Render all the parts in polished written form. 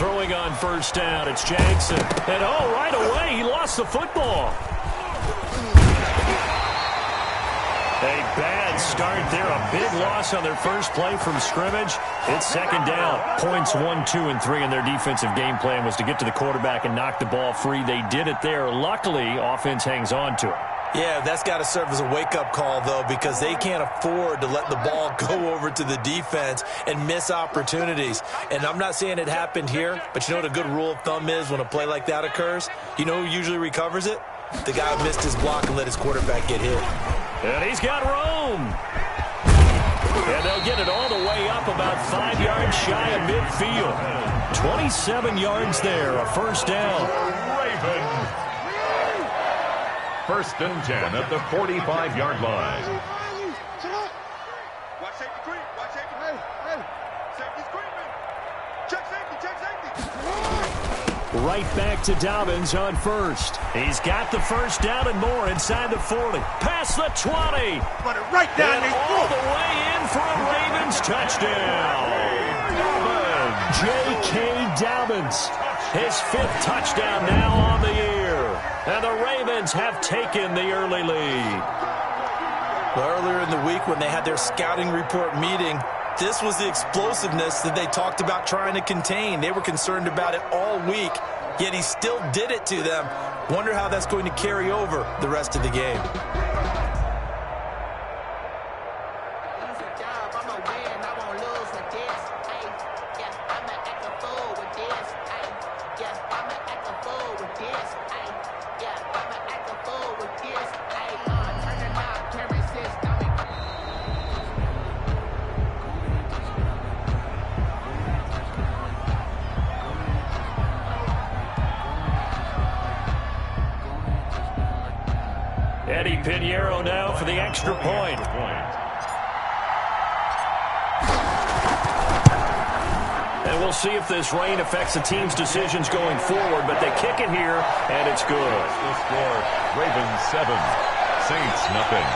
Throwing on first down, it's Jackson. And right away, he lost the football. A bad start there. A big loss on their first play from scrimmage. It's second down. Points 1, 2, and 3 in their defensive game plan was to get to the quarterback and knock the ball free. They did it there. Luckily, offense hangs on to it. Yeah, that's got to serve as a wake-up call, though, because they can't afford to let the ball go over to the defense and miss opportunities. And I'm not saying it happened here, but you know what a good rule of thumb is when a play like that occurs? You know who usually recovers it? The guy who missed his block and let his quarterback get hit. And he's got room. And they'll get it all the way up about 5 yards shy of midfield. 27 yards there, a first down. Ravens. First and 10 at the 45-yard line. Watch safety creep. Watch safety. Hey. Safety's creeping. Check safety. Right back to Dobbins on first. He's got the first down and more inside the 40. Past the 20. Run it right down and all the way in for a Ravens touchdown. J.K. Dobbins. His 5th touchdown now on the year. And the Ravens have taken the early lead. Well, earlier in the week when they had their scouting report meeting, this was the explosiveness that they talked about trying to contain. They were concerned about it all week, yet he still did it to them. Wonder how that's going to carry over the rest of the game. Eddie Pinheiro now for the extra point. And we'll see if this rain affects the team's decisions going forward, but they kick it here, and it's good. The score, Ravens 7, Saints nothing.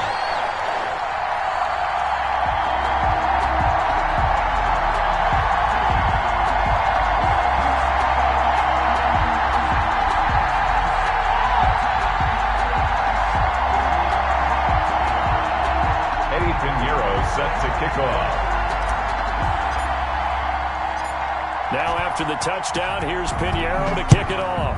Set to kick off. Now after the touchdown, here's Pinheiro to kick it off.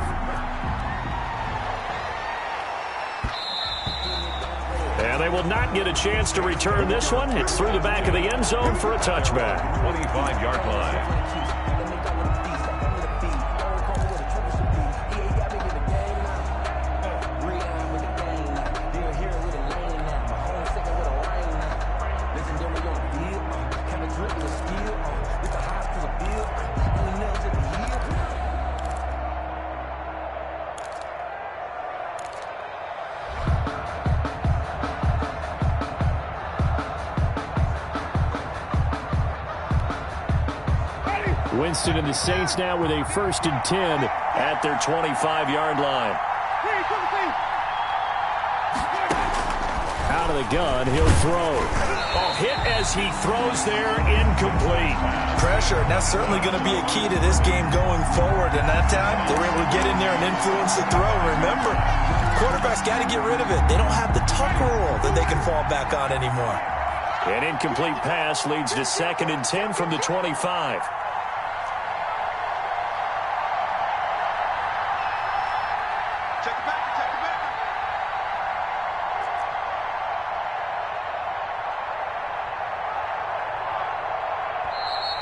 And they will not get a chance to return this one. It's through the back of the end zone for a touchback. 25-yard line. Winston and the Saints now with a 1st and 10 at their 25-yard line. Out of the gun, he'll throw. Hit as he throws there, incomplete. Pressure, and that's certainly going to be a key to this game going forward. And that time, they were able to get in there and influence the throw. Remember, quarterbacks got to get rid of it. They don't have the Tucker rule that they can fall back on anymore. An incomplete pass leads to 2nd and 10 from the 25.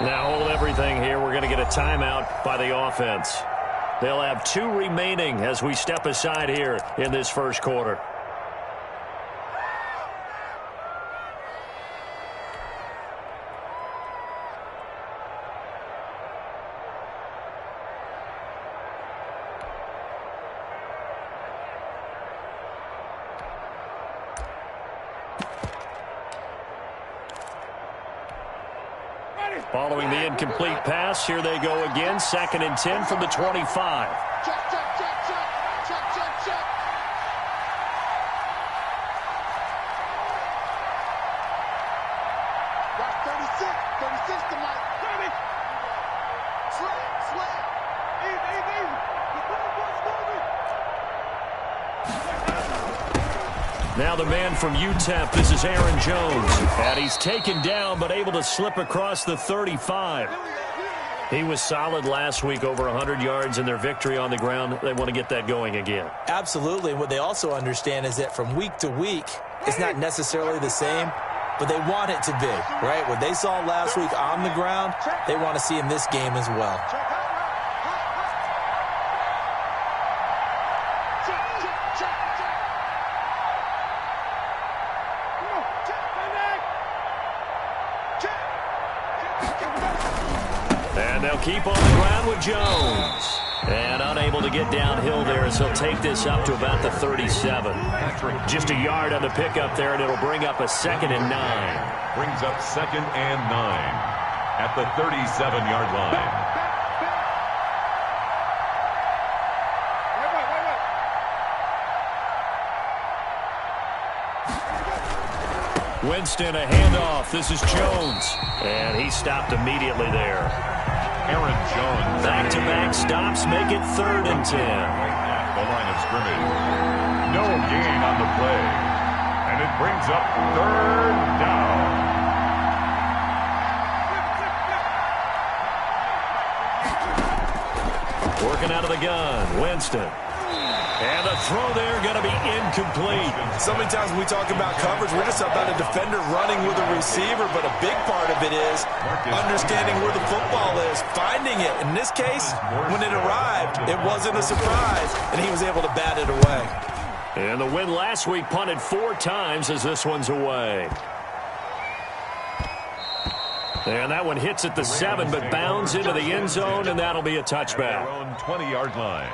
Now hold everything here. We're going to get a timeout by the offense. They'll have 2 remaining as we step aside here in this first quarter. Following the incomplete pass, here they go again. 2nd and 10 from the 25. Check. Watch 36 tonight. 30. Slap. Now the man from UTEP, this is Aaron Jones. And he's taken down, but able to slip across the 35. He was solid last week, over 100 yards in their victory on the ground. They want to get that going again. Absolutely. And what they also understand is that from week to week, it's not necessarily the same, but they want it to be, right? What they saw last week on the ground, they want to see in this game as well. And they'll keep on the ground with Jones. And unable to get downhill there, so he'll take this up to about the 37. Just a yard on the pickup there, and it'll bring up a 2nd and 9. Brings up 2nd and 9 at the 37-yard line. Winston, a handoff. This is Jones. And he stopped immediately there. Aaron Jones. Back-to-back stops make it 3rd and 10. Right at the line of scrimmage. No gain on the play. And it brings up 3rd down. Working out of the gun. Winston. And the throw there going to be incomplete. So many times when we talk about coverage, we're just about a defender running with a receiver, but a big part of it is understanding where the football is, finding it. In this case, when it arrived, it wasn't a surprise, and he was able to bat it away. And the win last week punted 4 times as this one's away. And that one hits at the 7, but bounds into the end zone, and that'll be a touchback. Their own 20-yard line.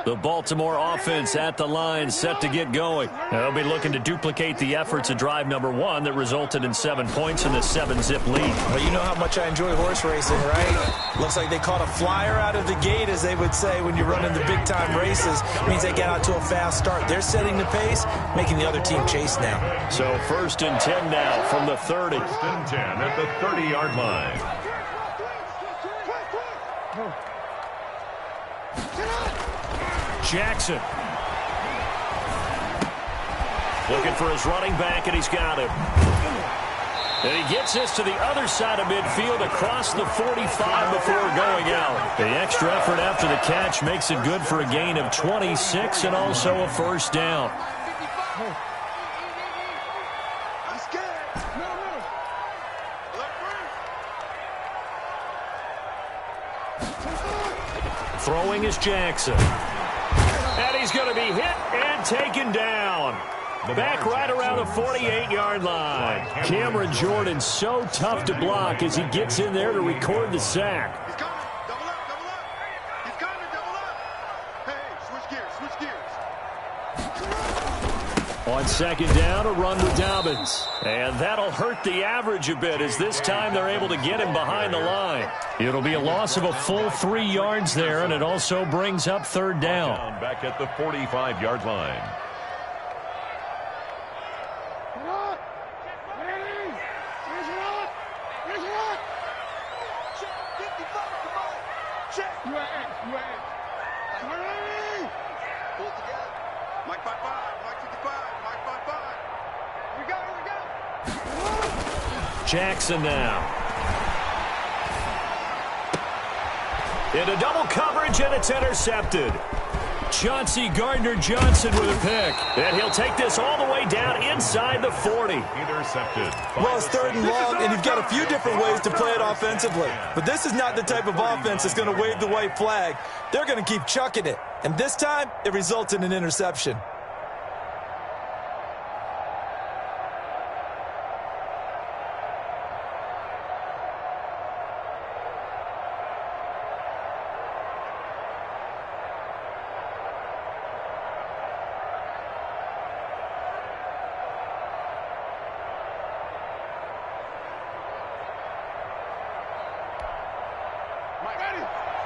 The Baltimore offense at the line, set to get going. They'll be looking to duplicate the efforts of drive number 1 that resulted in 7 points in the 7-zip lead. Well, you know how much I enjoy horse racing, right? Looks like they caught a flyer out of the gate, as they would say when you're running the big-time races. It means they get out to a fast start. They're setting the pace, making the other team chase now. So 1st and 10 now from the 30. 1st and 10 at the 30-yard line. Jackson. Looking for his running back, and he's got him. And he gets this to the other side of midfield across the 45 before going out. The extra effort after the catch makes it good for a gain of 26 and also a 1st down. Throwing is Jackson. And he's going to be hit and taken down. Back right around the 48-yard line. Cameron Jordan so tough to block as he gets in there to record the sack. He's coming. Double up, double up. He's coming, double up. Hey, switch gears. On 2nd down, a run with Dobbins. And that'll hurt the average a bit, as this time they're able to get him behind the line. It'll be a loss of a full 3 yards there, and it also brings up 3rd down. Back at the 45-yard line. Jackson now. Into double coverage, and it's intercepted. Chauncey Gardner-Johnson with a pick. And he'll take this all the way down inside the 40. Intercepted. Well, it's 3rd and long, and you've got a few different ways to play it offensively. But this is not the type of offense that's going to wave the white flag. They're going to keep chucking it. And this time, it results in an interception.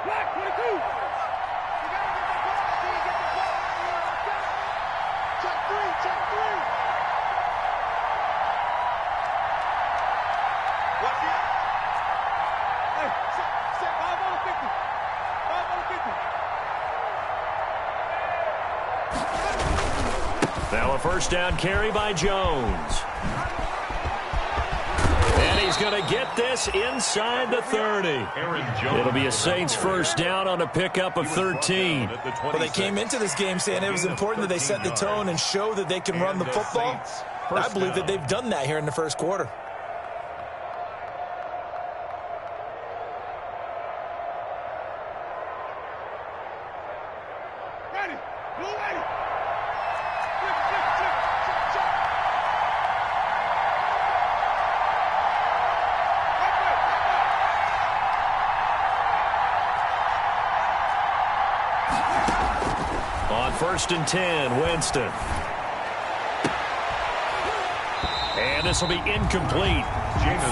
Black 22. You gotta get the ball. You get the ball right here. Okay. Check three. Watch it. Hey, set 5 on 50. 5 on 50. Now a first down carry by Jones. And he's going to get this inside the 30. It'll be a Saints first down on a pickup of 13. Well, they came into this game saying it was important that they set the tone and show that they can run the football. I believe that they've done that here in the first quarter. Ready. Blue 80. On 1st and 10, Winston. And this will be incomplete.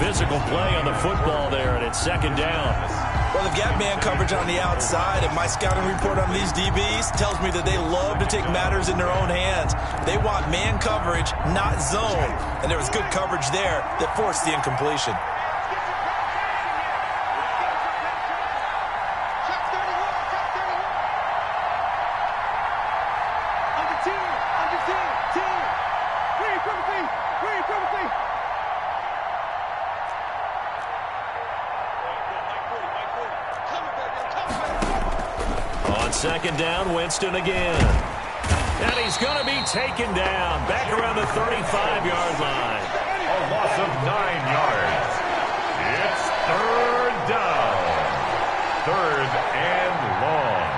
Physical play on the football there, and it's second down. Well, they've got man coverage on the outside, and my scouting report on these DBs tells me that they love to take matters in their own hands. They want man coverage, not zone. And there was good coverage there that forced the incompletion. Second down, Winston again. And he's going to be taken down back around the 35-yard line. A loss of 9 yards. It's third down. Third and long.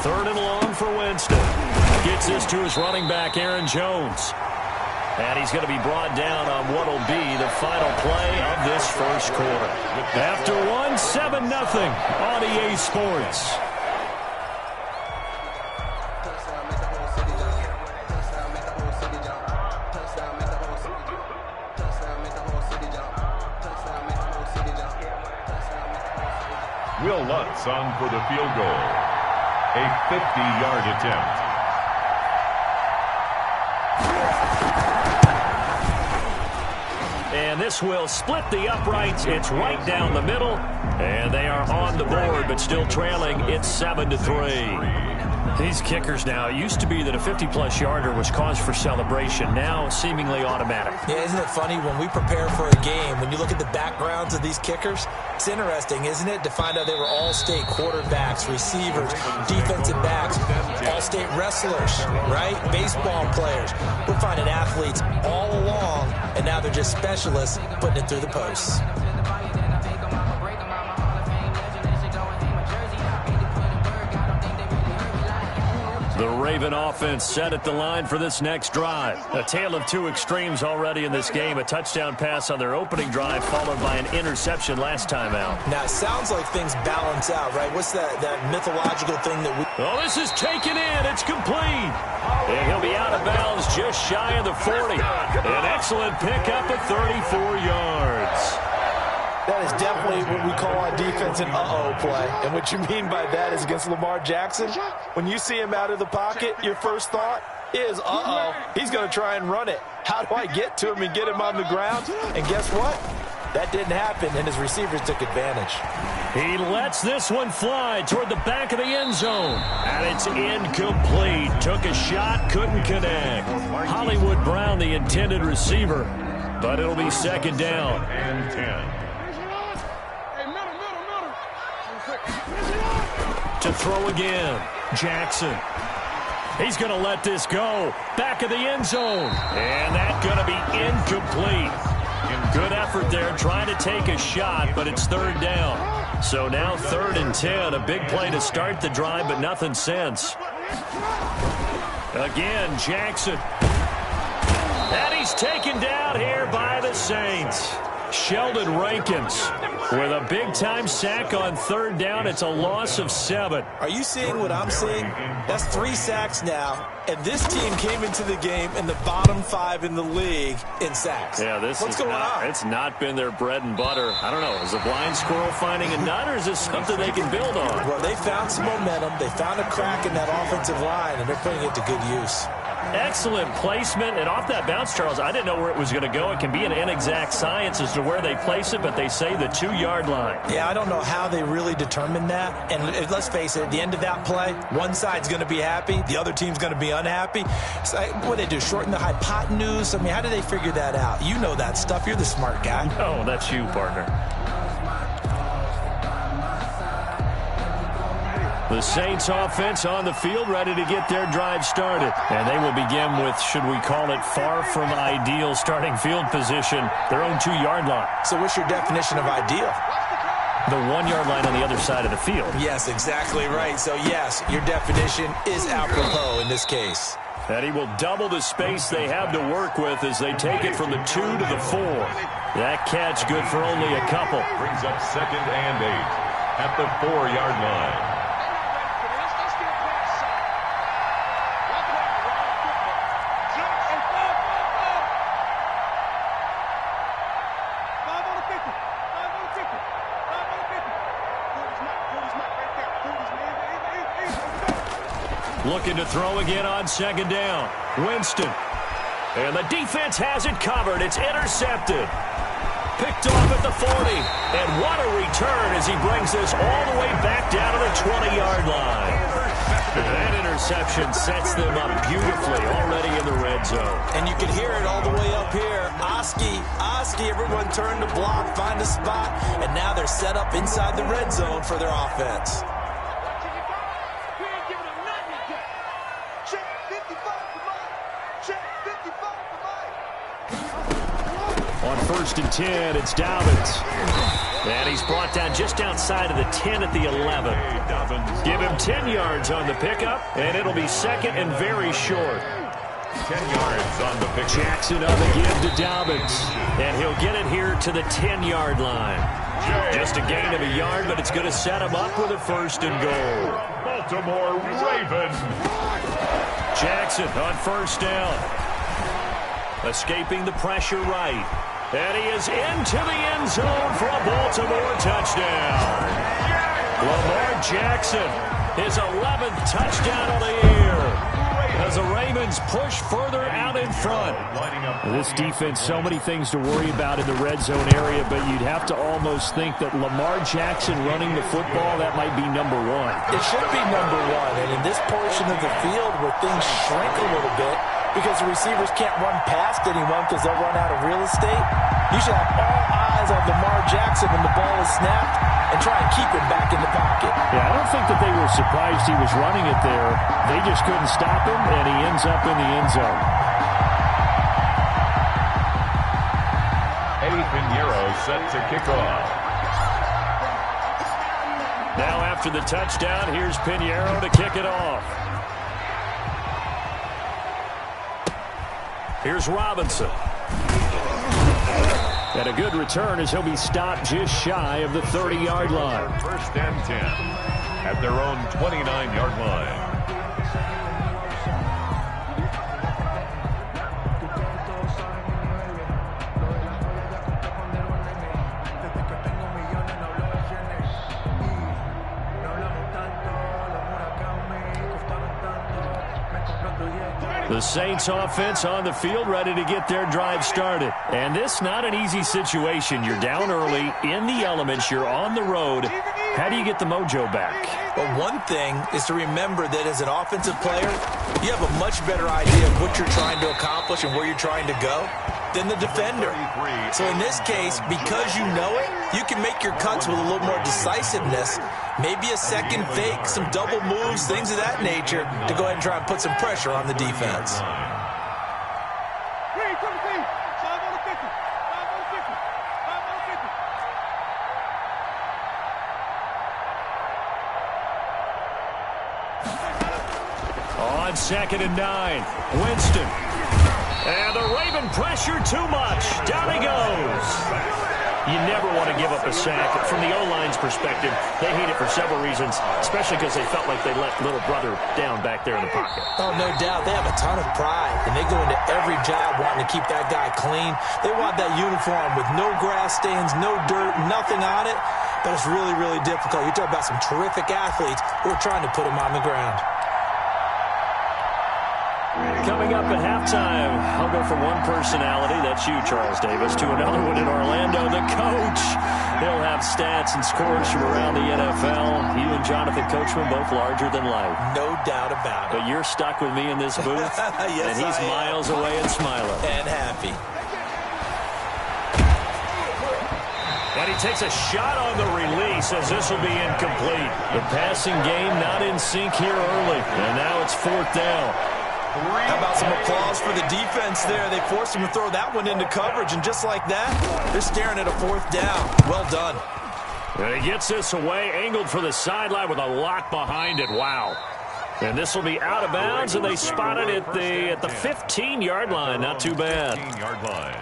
Third and long for Winston. Gets this to his running back, Aaron Jones. And he's going to be brought down on what will be the final play of this first quarter. After one, 7-0 on EA Sports. Will Lutz on for the field goal. A 50-yard attempt. And this will split the uprights. It's right down the middle. And they are on the board, but still trailing. It's 7-3. These kickers now, it used to be that a 50-plus yarder was cause for celebration. Now, seemingly automatic. Yeah, isn't it funny when we prepare for a game, when you look at the backgrounds of these kickers, it's interesting, isn't it, to find out they were all-state quarterbacks, receivers, defensive backs, all-state wrestlers, right? Baseball players. We're finding athletes all along, and now they're just specialists putting it through the posts. The Raven offense set at the line for this next drive. A tale of two extremes already in this game. A touchdown pass on their opening drive, followed by an interception last time out. Now, it sounds like things balance out, right? What's that mythological thing that we... Oh, this is taken in. It's complete. And he'll be out of bounds just shy of the 40. An excellent pickup of 34 yards. That is definitely what we call on defense an uh-oh play. And what you mean by that is against Lamar Jackson, when you see him out of the pocket, your first thought is, uh-oh, he's going to try and run it. How do I get to him and get him on the ground? And guess what? That didn't happen, and his receivers took advantage. He lets this one fly toward the back of the end zone. And it's incomplete. Took a shot, couldn't connect. Hollywood Brown, the intended receiver, but it'll be second down. And 10. To throw again, Jackson. He's going to let this go. Back of the end zone. And that's going to be incomplete. Good effort there trying to take a shot, but it's third down. So now 3rd and 10. A big play to start the drive, but nothing since. Again, Jackson. And he's taken down here by the Saints. Sheldon Rankins With a big-time sack on third down, it's a loss of 7. Are you seeing what I'm seeing? That's 3 sacks now, and this team came into the game in the bottom 5 in the league in sacks. Yeah, what's going on? It's not been their bread and butter. I don't know. Is a blind squirrel finding a nut, or is this something they can build on? Well, they found some momentum. They found a crack in that offensive line, and they're putting it to good use. Excellent placement, and off that bounce, Charles, I didn't know where it was going to go. It can be an inexact science as to where they place it, but they say the 2-yard line. Yeah, I don't know how they really determined that. And let's face it, at the end of that play, one side's going to be happy, the other team's going to be unhappy. So what do they do, shorten the hypotenuse? I mean, how do they figure that out? You know that stuff. You're the smart guy. Oh, that's you, partner. The Saints offense on the field, ready to get their drive started. And they will begin with, should we call it, far from ideal starting field position, their own 2-yard line. So what's your definition of ideal? The 1-yard line on the other side of the field. Yes, exactly right. So, yes, your definition is apropos in this case. And he will double the space they have to work with as they take it from the 2 to the 4. That catch good for only a couple. Brings up 2nd and 8 at the 4-yard line. Looking to throw again on 2nd down. Winston. And the defense has it covered. It's intercepted. Picked off at the 40. And what a return as he brings this all the way back down to the 20-yard line. That interception sets them up beautifully already in the red zone. And you can hear it all the way up here. Oski, everyone turn to block, find a spot, and now they're set up inside the red zone for their offense. On 1st and 10, it's Dobbins. And he's brought down just outside of the 10 at the 11. Give him 10 yards on the pickup, and it'll be 2nd and very short. 10 yards on the pickup. Jackson up again to Dobbins. And he'll get it here to the 10-yard line. Just a gain of a yard, but it's going to set him up with a 1st and goal. Baltimore Ravens. Jackson on 1st down. Escaping the pressure right. And he is into the end zone for a Baltimore touchdown. Lamar Jackson, his 11th touchdown of the year. As the Ravens push further out in front. This defense, so many things to worry about in the red zone area, but you'd have to almost think that Lamar Jackson running the football, that might be number 1. It should be number 1. And in this portion of the field where things shrink a little bit, because the receivers can't run past anyone because they'll run out of real estate, you should have all eyes on Lamar Jackson when the ball is snapped and try and keep him back in the pocket. Yeah, I don't think that they were surprised he was running it there. They just couldn't stop him, and he ends up in the end zone. Eddie Pinheiro set to kick off. Now after the touchdown, here's Pinheiro to kick it off. Here's Robinson. And a good return as he'll be stopped just shy of the 30-yard line. 1st and 10 at their own 29-yard line. The Saints offense on the field ready to get their drive started. And this not an easy situation. You're down early, in the elements, you're on the road. How do you get the mojo back? Well, one thing is to remember that as an offensive player, you have a much better idea of what you're trying to accomplish and where you're trying to go than the defender. So in this case, because you know it, you can make your cuts with a little more decisiveness. Maybe a second fake, some double moves, things of that nature to go ahead and try and put some pressure on the defense. On 2nd and 9, Winston. And the Raven pressure too much. Down he goes. You never want to give up a sack. From the O-line's perspective, they hate it for several reasons, especially because they felt like they let little brother down back there in the pocket. Oh, no doubt. They have a ton of pride, and they go into every job wanting to keep that guy clean. They want that uniform with no grass stains, no dirt, nothing on it. But it's really, really difficult. You're talking about some terrific athletes who are trying to put him on the ground. Coming up at halftime, I'll go from one personality, that's you, Charles Davis, to another one in Orlando, the coach. He'll have stats and scores from around the NFL. You and Jonathan Coachman both larger than life. No doubt about it. But you're stuck with me in this booth, yes, and he's miles away and smiling. And happy. And he takes a shot on the release as this will be incomplete. The passing game not in sync here early, and now it's 4th down. How about some applause for the defense there? They forced him to throw that one into coverage, and just like that, they're staring at a 4th down. Well done. And he gets this away, angled for the sideline with a lock behind it. Wow. And this will be out of bounds, and they spot it at the 15-yard line. Not too bad. 15-yard line.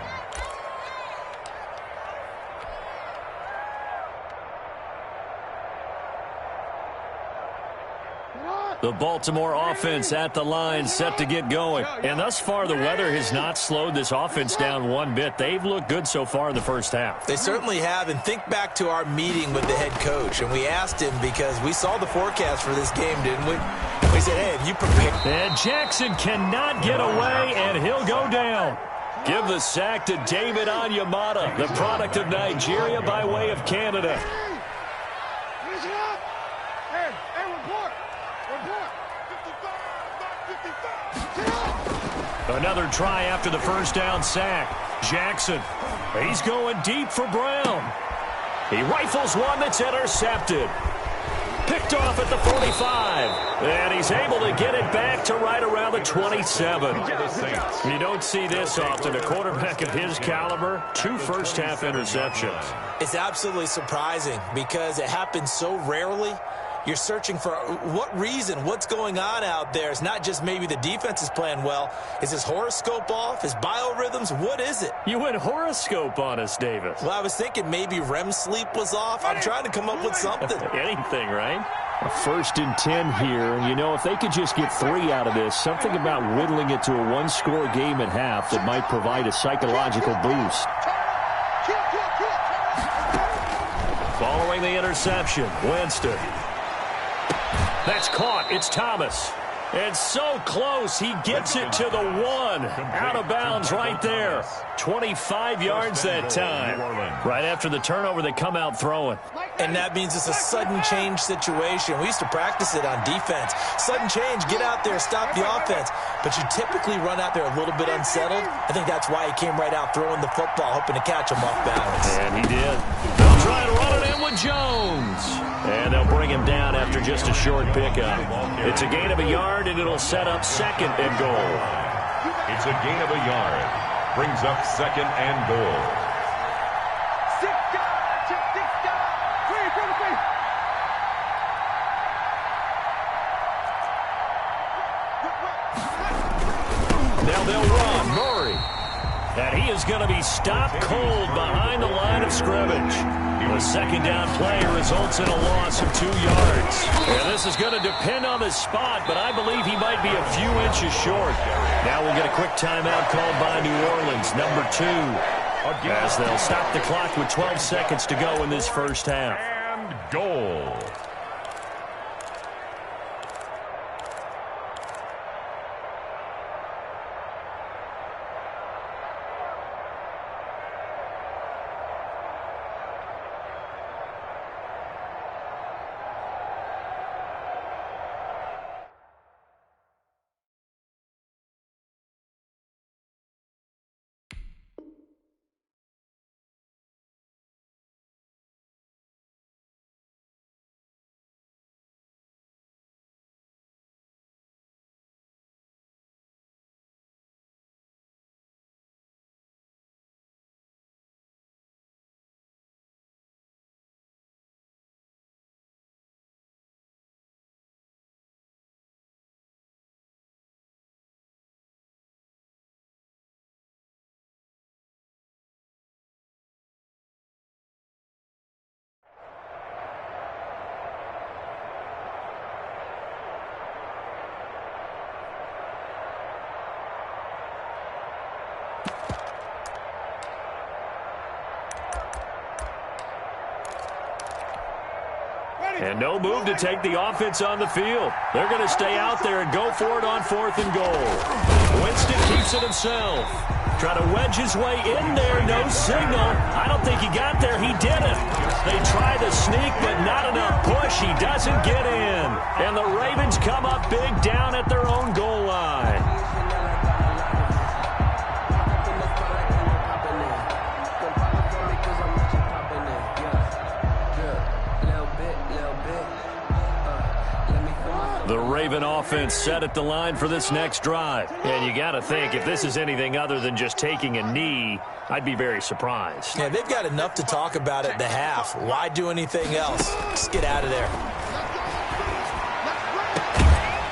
The Baltimore offense at the line, set to get going. And thus far, the weather has not slowed this offense down one bit. They've looked good so far in the first half. They certainly have. And think back to our meeting with the head coach. And we asked him because we saw the forecast for this game, didn't we? We said, hey, have you prepared? And Jackson cannot get away, and he'll go down. Give the sack to David Onyemata, the product of Nigeria by way of Canada. Listen up. Hey, report. Report. 55, 55. Another try after the first down sack. Jackson, he's going deep for Brown. He rifles one that's intercepted. Picked off at the 45. And he's able to get it back to right around the 27. You don't see this often. A quarterback of his caliber, 2 first-half interceptions. It's absolutely surprising because it happens so rarely. You're searching for what reason, what's going on out there. It's not just maybe the defense is playing well. Is his horoscope off? His biorhythms? What is it? You went horoscope on us, Davis. Well, I was thinking maybe REM sleep was off. I'm trying to come up with something. Anything, right? A 1st and 10 here. And, you know, if they could just get 3 out of this, something about whittling it to a one-score game at half that might provide a psychological boost. Following the interception, Winston. That's caught. It's Thomas. And so close, he gets it to the 1. Out of bounds right there. 25 yards that time. Right after the turnover, they come out throwing. And that means it's a sudden change situation. We used to practice it on defense. Sudden change, get out there, stop the offense. But you typically run out there a little bit unsettled. I think that's why he came right out throwing the football, hoping to catch him off balance. And he did. They'll try to run it in with Jones. And they'll bring him down after just a short pickup. It's a gain of a yard, and it'll set up 2nd and goal. It's a gain of a yard. Brings up 2nd and goal. 6 guys. 6 guys. 3. Now they'll run. Murray. And he is going to be stopped cold behind the line of scrimmage. The 2nd down play results in a loss of 2 yards. And this is going to depend on the spot, but I believe he might be a few inches short. Now we'll get a quick timeout called by New Orleans, number 2, as they'll stop the clock with 12 seconds to go in this first half. And goal. And no move to take the offense on the field. They're going to stay out there and go for it on 4th and goal. Winston keeps it himself. Try to wedge his way in there. No signal. I don't think he got there. He didn't. They try the sneak, but not enough push. He doesn't get in. And the Ravens come up big down at their own goal line. The Raven offense set at the line for this next drive. And you got to think, if this is anything other than just taking a knee, I'd be very surprised. Yeah, they've got enough to talk about at the half. Why do anything else? Just get out of there.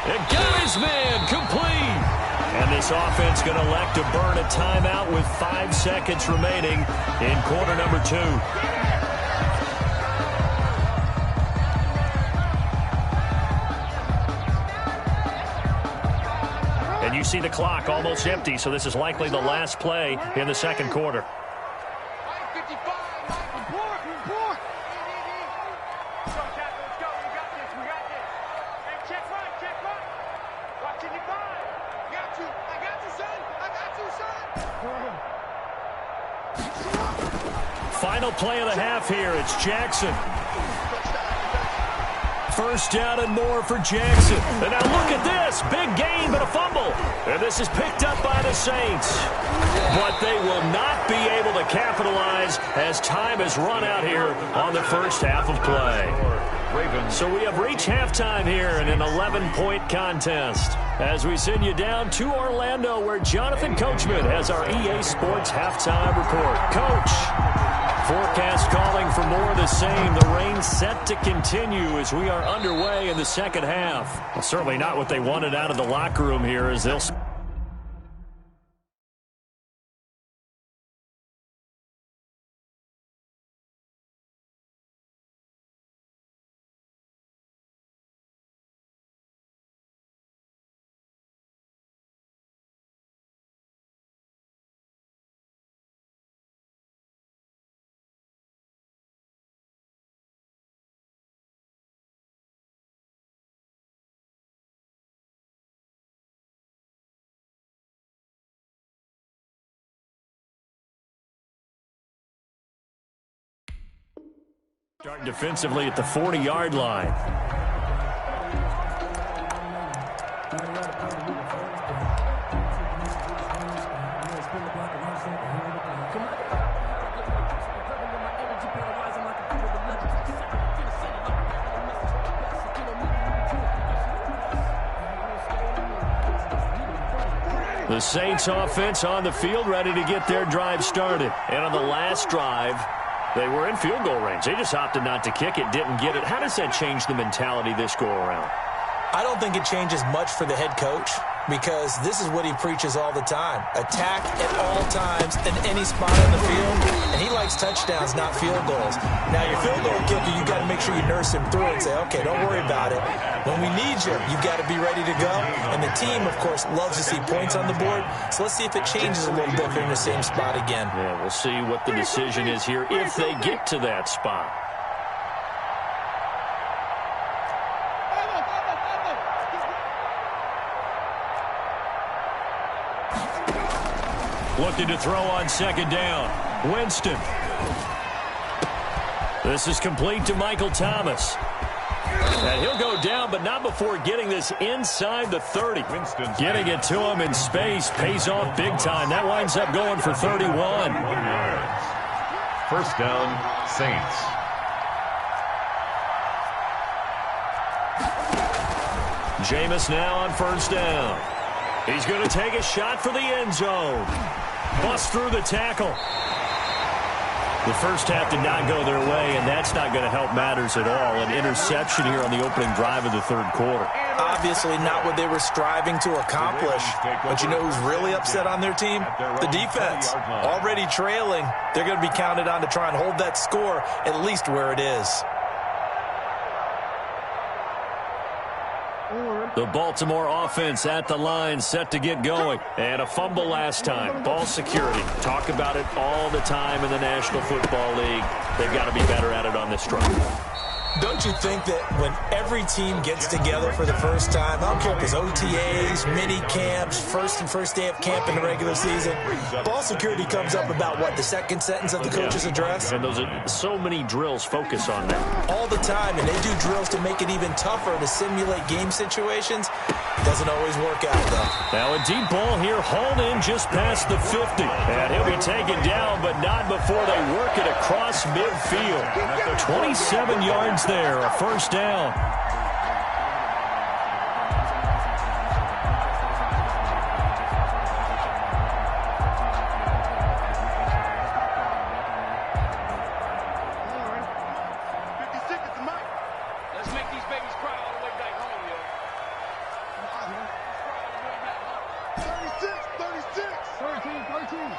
And got his man complete. And this offense going to elect to burn a timeout with 5 seconds remaining in quarter number 2. And you see the clock almost empty, so this is likely the last play in the second quarter. Final play of the half here. It's Jackson. First down and more for Jackson. And now look at this. Big gain, but a fumble. And this is picked up by the Saints. But they will not be able to capitalize as time has run out here on the first half of play. So we have reached halftime here in an 11-point contest as we send you down to Orlando where Jonathan Coachman has our EA Sports halftime report. Coach, forecast calling for more of the same. The rain set to continue as we are underway in the second half. Well, certainly not what they wanted out of the locker room here as they'll... Starting defensively at the 40-yard line. The Saints offense on the field ready to get their drive started. And on the last drive, they were in field goal range. They just opted not to kick it, didn't get it. How does that change the mentality this go-around? I don't think it changes much for the head coach because this is what he preaches all the time. Attack at all times in any spot on the field, and he likes touchdowns, not field goals. Now, your field goal kicker, you got to make sure you nurse him through it and say, okay, don't worry about it. When we need you, you've got to be ready to go. And the team, of course, loves to see points on the board. So let's see if it changes a little bit if they're in the same spot again. Yeah, we'll see what the decision is here if they get to that spot. Looking to throw on second down. Winston. This is complete to Michael Thomas. And he'll go down, but not before getting this inside the 30. Getting it to him in space pays off big time. That winds up going for 31. 1 yard. First down, Saints. Jameis now on first down. He's going to take a shot for the end zone. Bust through the tackle. The first half did not go their way, and that's not going to help matters at all. An interception here on the opening drive of the third quarter. Obviously not what they were striving to accomplish. But you know who's really upset on their team? The defense. Already trailing. They're going to be counted on to try and hold that score at least where it is. The Baltimore offense at the line, set to get going. And a fumble last time. Ball security. Talk about it all the time in the National Football League. They've got to be better at it on this drive. Don't you think that when every team gets together for the first time, I don't care if it's OTAs, mini camps, first day of camp in the regular season, ball security comes up about, what, the second sentence of the coach's address? And those are so many drills focus on that. All the time, and they do drills to make it even tougher to simulate game situations. Doesn't always work out, though. Now a deep ball here, hauled in just past the 50. And he'll be taken down, but not before they work it across midfield. 27 yards there, a first down. Let's make these babies cry all the way back home, yo. 36. 13.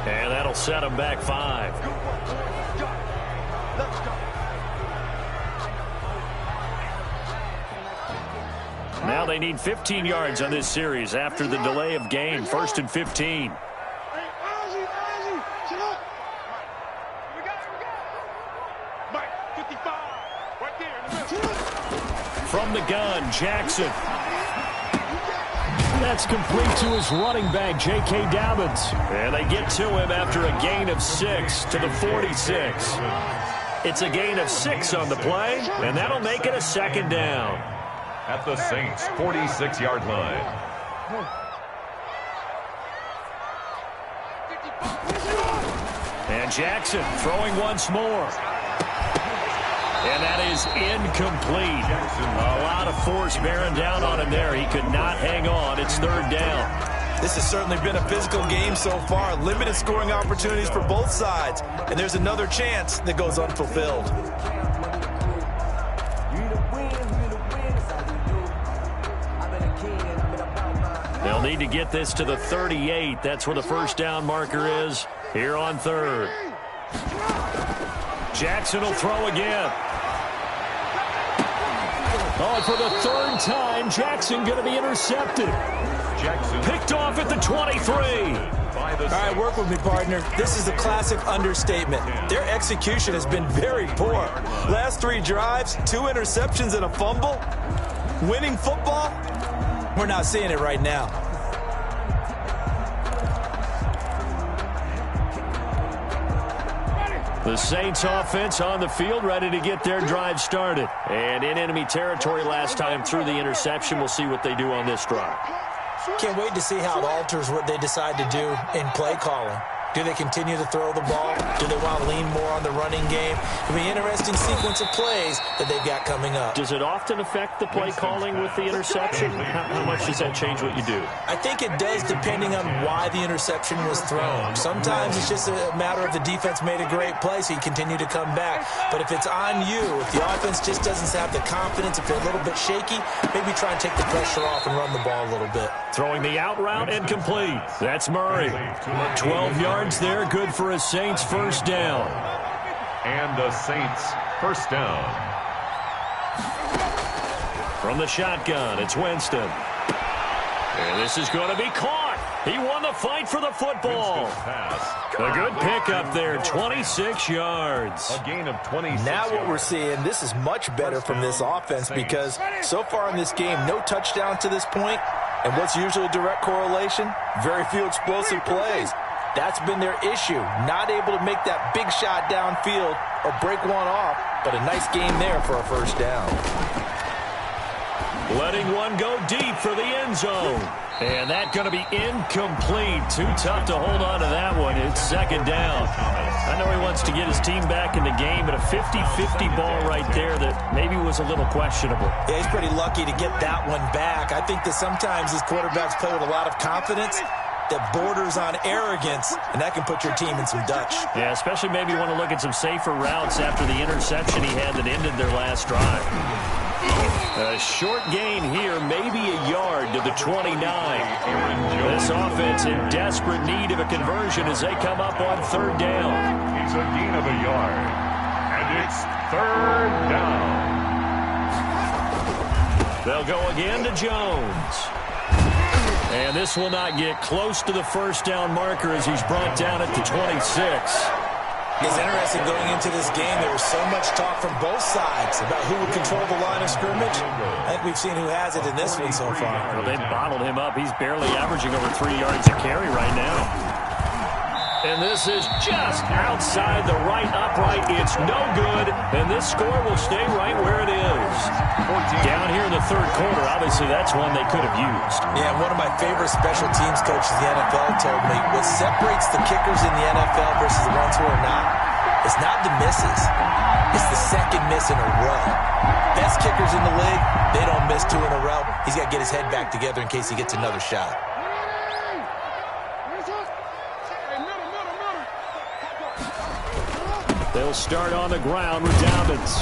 And that'll set them back 5. Good work, boys. Let's go. Now they need 15 yards on this series after the delay of game. 1st and 15. Hey, Ozzy, chill up. We got it. Mike, 55. Right there in the middle. From the gun, Jackson. That's complete to his running back, J.K. Dobbins. And they get to him after a gain of 6 to the 46. It's a gain of 6 on the play, and that'll make it a second down. At the Saints' 46-yard line. And Jackson throwing once more. And that is incomplete. A lot of force bearing down on him there. He could not hang on. It's 3rd down. This has certainly been a physical game so far. Limited scoring opportunities for both sides. And there's another chance that goes unfulfilled. They'll need to get this to the 38. That's where the first down marker is here on 3rd. Jackson will throw again. Oh, and for the 3rd time, Jackson going to be intercepted. Jackson Picked off at the 23. All right, work with me, partner. This is a classic understatement. Their execution has been very poor. Last 3 drives, 2 interceptions and a fumble. Winning football? We're not seeing it right now. The Saints offense on the field, ready to get their drive started. And in enemy territory last time through the interception. We'll see what they do on this drive. Can't wait to see how it alters what they decide to do in play calling. Do they continue to throw the ball? Do they want to lean more on the running game? It'll be an interesting sequence of plays that they've got coming up. Does it often affect the play calling with the interception? How much does that change what you do? I think it does, depending on why the interception was thrown. Sometimes it's just a matter of the defense made a great play, so you continue to come back. But if it's on you, if the offense just doesn't have the confidence, if they're a little bit shaky, maybe try and take the pressure off and run the ball a little bit. Throwing the out route and complete. That's Murray. 12 yards there, good for a Saints first down. and the Saints first down. From the shotgun, it's Winston. And this is going to be caught. He won the fight for the football. A good pickup there, 26 yards. A gain of 26 Now what we're seeing, this is much better from this offense because so far in this game, no touchdown to this point. And what's usually a direct correlation? Very few explosive plays. That's been their issue. Not able to make that big shot downfield or break one off, but a nice game there for a first down. Letting one go deep for the end zone. And that's going to be incomplete. Too tough to hold on to that one. It's second down. I know he wants to get his team back in the game, but a 50-50 ball right there that maybe was a little questionable. Yeah, he's pretty lucky to get that one back. I think that sometimes these quarterbacks play with a lot of confidence that borders on arrogance, and that can put your team in some Dutch. Yeah, especially maybe you want to look at some safer routes after the interception he had that ended their last drive. A short gain here, maybe a yard to the 29. This offense in desperate need of a conversion as they come up on third down. It's a gain of a yard, and it's third down. They'll go again to Jones. And this will not get close to the first down marker as he's brought down at the 26. It's interesting going into this game. There was so much talk from both sides about who would control the line of scrimmage. I think we've seen who has it in this one so far. Well, they've bottled him up. He's barely averaging over 3 yards a carry right now. And this is just outside the right upright. It's no good, and this score will stay right where it is. Down here in the third quarter, obviously that's one they could have used. Yeah, one of my favorite special teams coaches in the NFL told me what separates the kickers in the NFL versus the ones who are not, it's not the misses. It's the second miss in a row. Best kickers in the league, they don't miss 2 in a row. He's got to get his head back together in case he gets another shot. They'll start on the ground with Dobbins.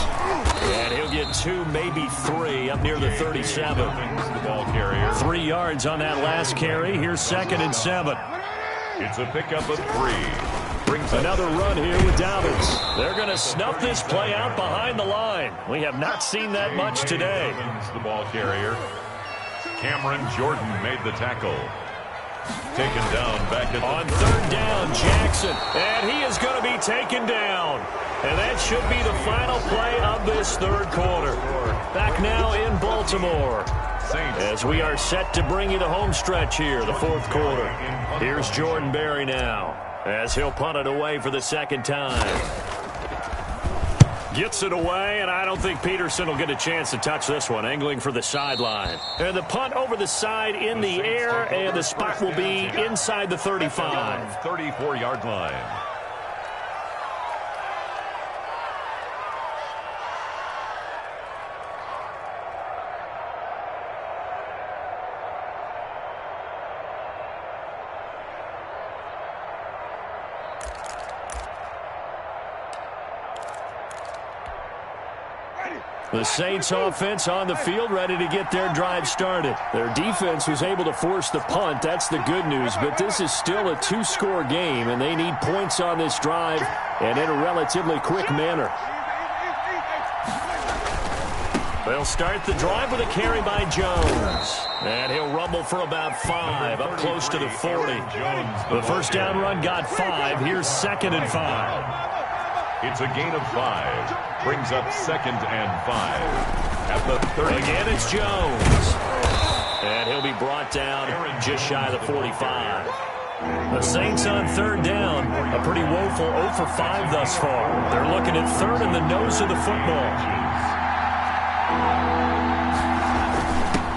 And he'll get 2, maybe 3, up near the 37. The ball carrier. 3 yards on that last carry. Here's 2nd and 7. It's a pickup of 3. Brings another run here with Dobbins. They're going to snuff this play out behind the line. We have not seen that much today. The ball carrier. Cameron Jordan made the tackle. Taken down back at on 3rd down, Jackson. And he is going to be taken down. And that should be the final play of this third quarter. Back now in Baltimore. As we are set to bring you the home stretch here, the fourth quarter. Here's Jordan Berry now, as he'll punt it away for the 2nd time. Gets it away, and I don't think Peterson will get a chance to touch this one. Angling for the sideline. And the punt over the side in the air, and the spot will be inside the 35. 34-yard line. The Saints offense on the field, ready to get their drive started. Their defense was able to force the punt. That's the good news. But this is still a 2-score game, and they need points on this drive and in a relatively quick manner. They'll start the drive with a carry by Jones. And he'll rumble for about 5, up close to the 40. The first down run got 5. Here's 2nd and 5. It's a gain of 5. Brings up 2nd and 5. At the 30. Again, it's Jones. And he'll be brought down just shy of the 45. The Saints on 3rd down. A pretty woeful 0 for 5 thus far. They're looking at 3rd in the nose of the football.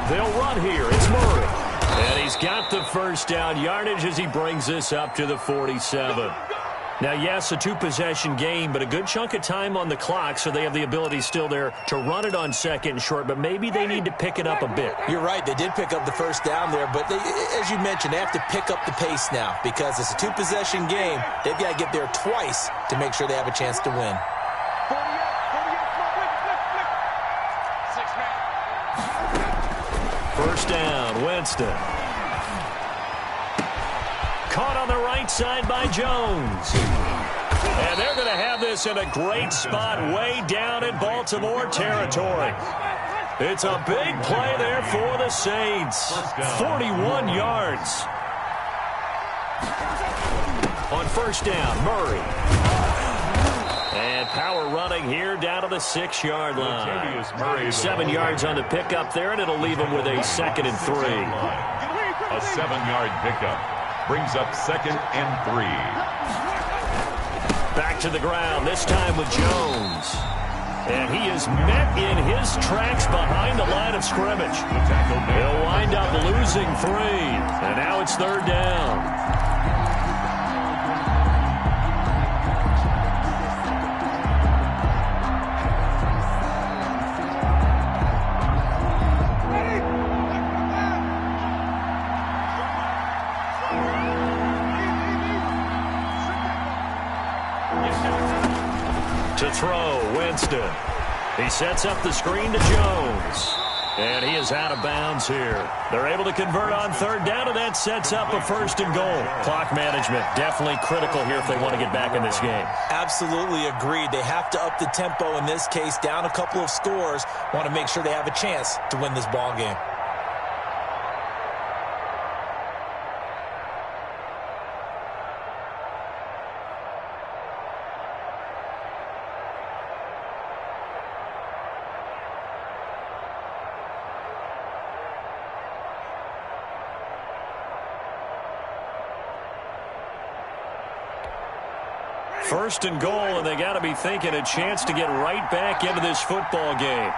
They'll run here. It's Murray. And he's got the first down yardage as he brings this up to the 47. Now, yes, a 2-possession game, but a good chunk of time on the clock, so they have the ability still there to run it on 2nd and short, but maybe they need to pick it up a bit. You're right. They did pick up the first down there, but as you mentioned, they have to pick up the pace now because it's a 2-possession game. They've got to get there twice to make sure they have a chance to win. First down, Winston. Caught on the right side by Jones. And they're going to have this in a great spot way down in Baltimore territory. It's a big play there for the Saints. 41 yards. On first down, Murray. And power running here down to the 6-yard line. 7 yards on the pickup there, and it'll leave him with a 2nd and 3. A 7-yard pickup. Brings up 2nd and 3. Back to the ground, this time with Jones. And he is met in his tracks behind the line of scrimmage. He'll wind up losing 3. And now it's 3rd down. To throw, Winston. He sets up the screen to Jones. And he is out of bounds here. They're able to convert on third down, and that sets up a first and goal. Clock management, definitely critical here if they want to get back in this game. Absolutely agreed. They have to up the tempo in this case, down a couple of scores. Want to make sure they have a chance to win this ball game. First and goal, and they got to be thinking a chance to get right back into this football game.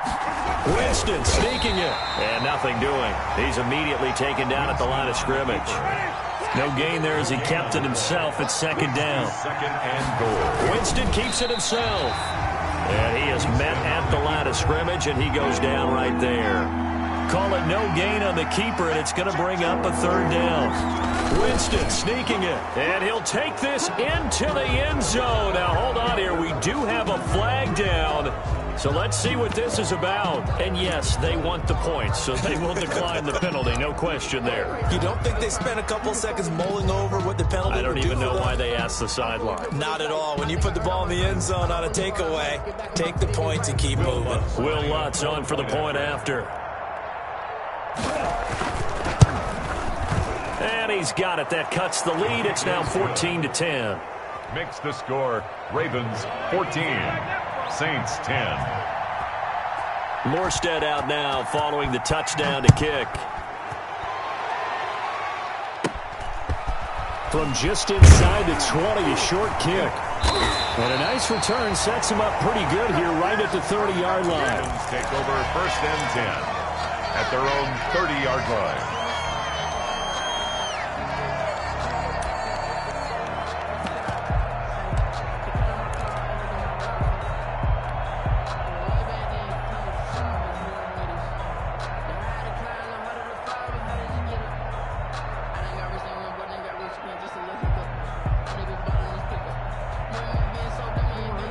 Winston sneaking it, and nothing doing. He's immediately taken down at the line of scrimmage. No gain there as he kept it himself at second down. Second and goal. Winston keeps it himself. And he is met at the line of scrimmage, and he goes down right there. Call it no gain on the keeper, and it's going to bring up a third down. Winston sneaking it, and he'll take this into the end zone. Now, hold on here. We do have a flag down, so let's see what this is about. And, yes, they want the points, so they will decline the penalty. No question there. You don't think they spent a couple seconds mulling over what the penalty I don't would do even know for them? why they asked the sideline. Not at all. When you put the ball in the end zone on a takeaway, take the points and keep moving. Will Lutz on for the point after. And he's got it. That cuts the lead. It's now 14-10. Makes the score. Ravens 14, Saints 10. Morstead out now following the touchdown to kick. From just inside the 20, a short kick. And a nice return sets him up pretty good here right at the 30-yard line. Ravens take over first and 10 at their own 30-yard line.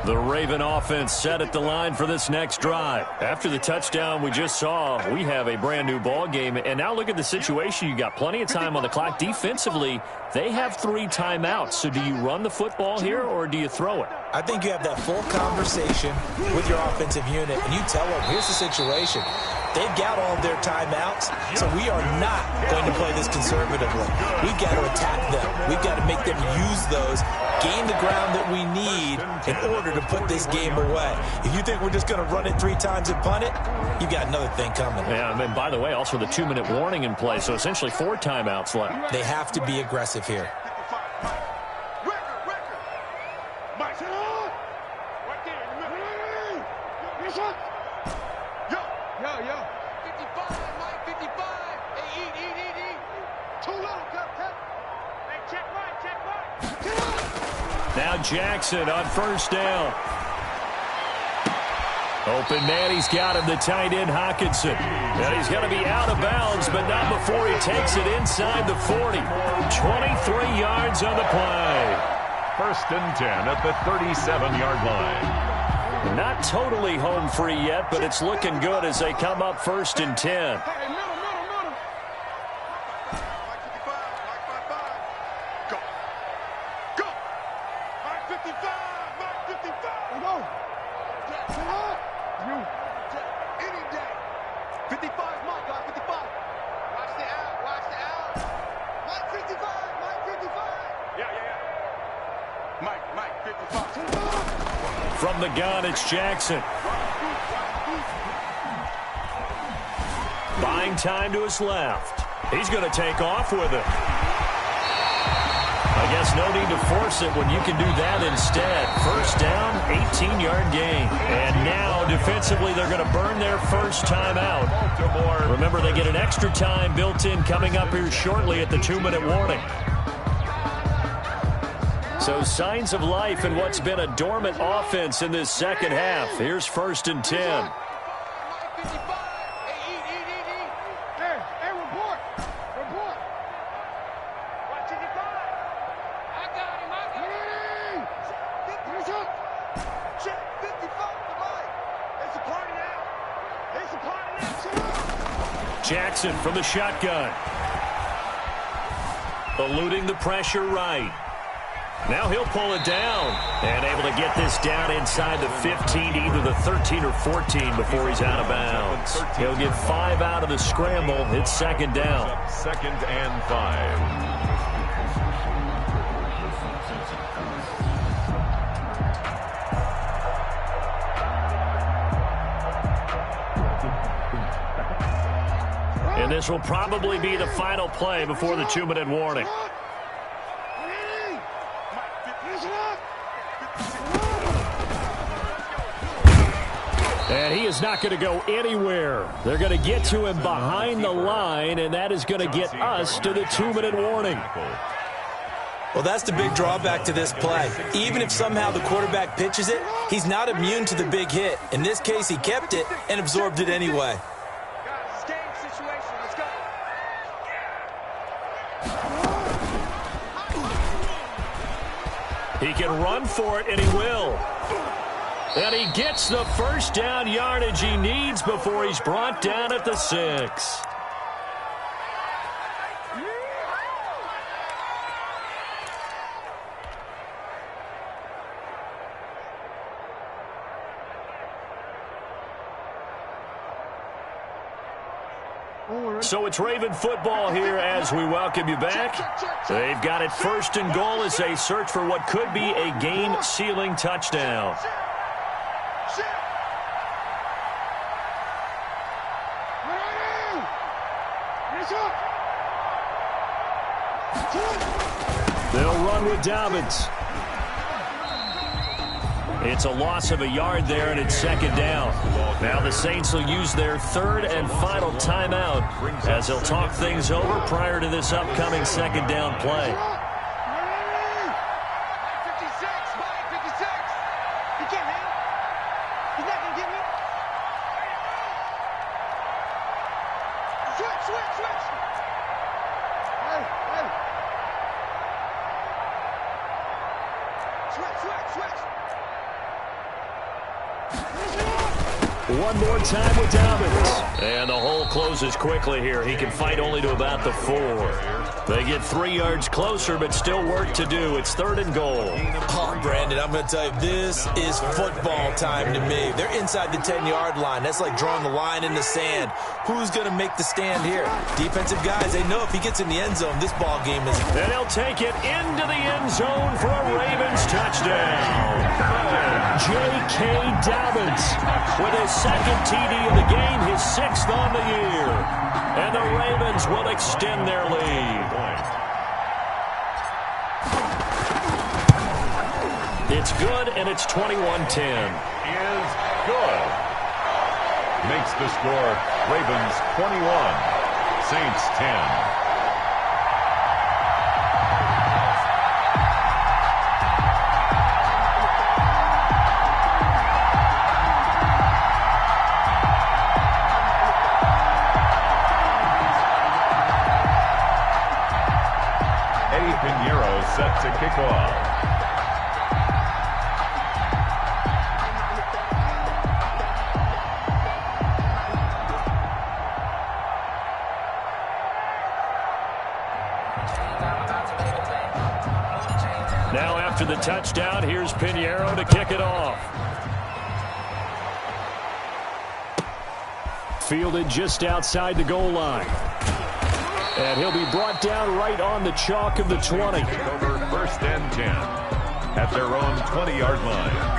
The Raven offense set at the line for this next drive. After the touchdown we just saw, we have a brand new ball game. And now look at the situation. You got plenty of time on the clock. Defensively, they have 3 timeouts. So do you run the football here or do you throw it? I think you have that full conversation with your offensive unit, and you tell them, here's the situation. They've got all of their timeouts, so we are not going to play this conservatively. We've got to attack them. We've got to make them use those, gain the ground that we need in order to put this game away. If you think we're just going to run it 3 times and punt it, you've got another thing coming. Yeah, and by the way, also the 2-minute warning in play, so essentially 4 timeouts left. They have to be aggressive here. Now Jackson on first down. Open man, he's got him, the tight end Hawkinson. And he's going to be out of bounds, but not before he takes it inside the 40. 23 yards on the play. First and 10 at the 37-yard line. Not totally home free yet, but it's looking good as they come up first and 10. From the gun, it's Jackson. Buying time to his left. He's going to take off with it. I guess no need to force it when you can do that instead. First down, 18-yard gain. And now, defensively, they're going to burn their first time out. Remember, they get an extra time built in coming up here shortly at the 2-minute warning. So signs of life in what's been a dormant offense in this second half. Here's first and 10. Jackson from the shotgun. Eluding the pressure right. Now he'll pull it down. And able to get this down inside the 15, either the 13 or 14 before he's out of bounds. He'll get 5 out of the scramble. It's second down. 2nd and 5. And this will probably be the final play before the 2-minute warning. And he is not going to go anywhere. They're going to get to him behind the line, and that is going to get us to the 2-minute warning. Well, that's the big drawback to this play. Even if somehow the quarterback pitches it, he's not immune to the big hit. In this case, he kept it and absorbed it anyway. He can run for it, and he will. And he gets the first down yardage he needs before he's brought down at the 6. So it's Raven football here as we welcome you back. They've got it 1st and goal as they search for what could be a game-sealing touchdown. They'll run with Dobbins. It's a loss of a yard there, and it's second down. Now the Saints will use their 3rd and final timeout as they'll talk things over prior to this upcoming second down play. One more time with Dobbins. And the hole closes quickly here. He can fight only to about the 4. They get 3 yards closer, but still work to do. It's 3rd and goal. Oh, Brandon, I'm going to tell you, this is football time to me. They're inside the 10-yard line. That's like drawing the line in the sand. Who's going to make the stand here? Defensive guys, they know if he gets in the end zone, this ball game is... And he'll take it into the end zone for a Ravens touchdown. J.K. Dobbins with his 2nd TD of the game, his 6th on the year. And the Ravens will extend their lead. It's good, and it's 21-10. Is good. Makes the score Ravens 21, Saints 10. Set to kick off. Now after the touchdown, here's Pinheiro to kick it off. Fielded just outside the goal line. And he'll be brought down right on the chalk of the 20. Over 1st and 10 at their own 20-yard line.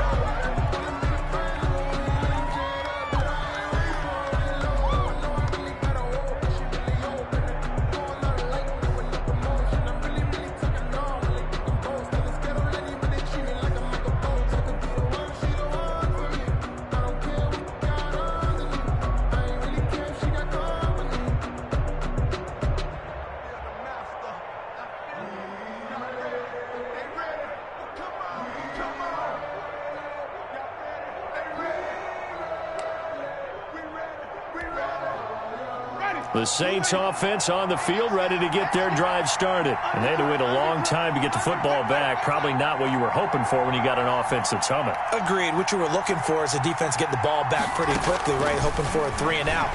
The Saints offense on the field, ready to get their drive started. And they had to wait a long time to get the football back. Probably not what you were hoping for when you got an offense that's humming. Agreed. What you were looking for is the defense getting the ball back pretty quickly, right? Hoping for a 3 and out.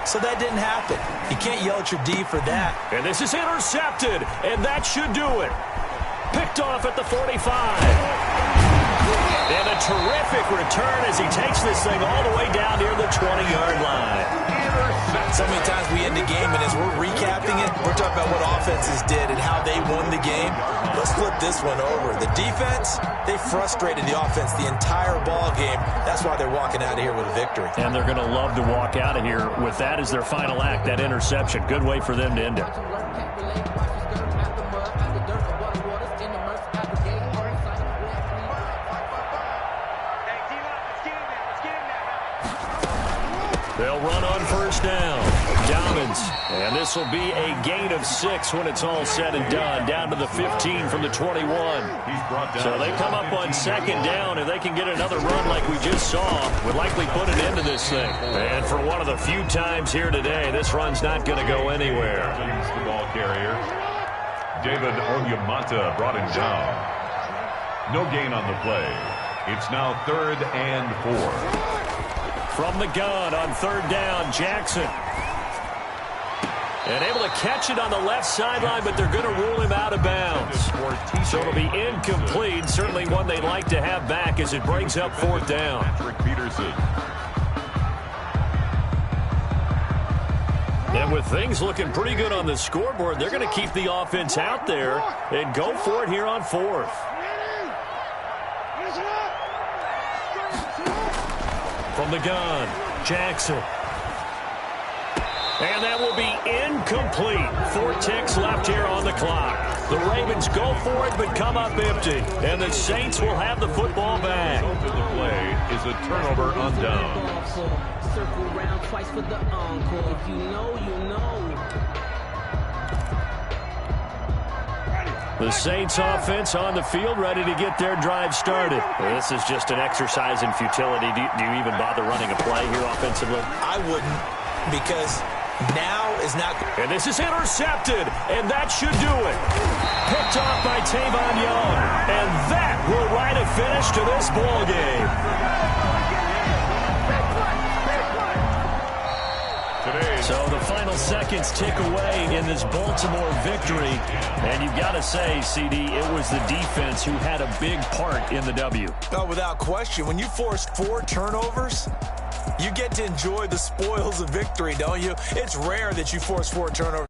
So that didn't happen. You can't yell at your D for that. And this is intercepted, and that should do it. Picked off at the 45. And a terrific return as he takes this thing all the way down near the 20-yard line. So many times we end the game, and as we're recapping it, we're talking about what offenses did and how they won the game. Let's flip this one over. The defense, they frustrated the offense the entire ball game. That's why they're walking out of here with a victory. And they're going to love to walk out of here with that as their final act, that interception. Good way for them to end it. They'll run on first down. Dobbins. And this will be a gain of 6 when it's all said and done. Down to the 15 from the 21. So they come up on second down. If they can get another run like we just saw, would likely put an end to this thing. And for one of the few times here today, this run's not going to go anywhere. The ball carrier. David Onyemata brought him down. No gain on the play. It's now 3rd and 4. From the gun on third down, Jackson. And able to catch it on the left sideline, but they're going to rule him out of bounds. So it'll be incomplete. Certainly one they'd like to have back as it brings up 4th down. And with things looking pretty good on the scoreboard, they're going to keep the offense out there and go for it here on 4th. From the gun, Jackson. And that will be incomplete. 4 ticks left here on the clock. The Ravens go for it but come up empty. And the Saints will have the football back. The play is a turnover on downs. Circle around twice for the encore. If you know, you know. The Saints offense on the field, ready to get their drive started. This is just an exercise in futility. Do you even bother running a play here offensively? I wouldn't, because now is not. And this is intercepted, and that should do it. Picked off by Tavon Young, and that will write a finish to this ball game. So the final seconds tick away in this Baltimore victory. And you've got to say, CD, it was the defense who had a big part in the W. Oh, without question. When you forced 4 turnovers, you get to enjoy the spoils of victory, don't you? It's rare that you force 4 turnovers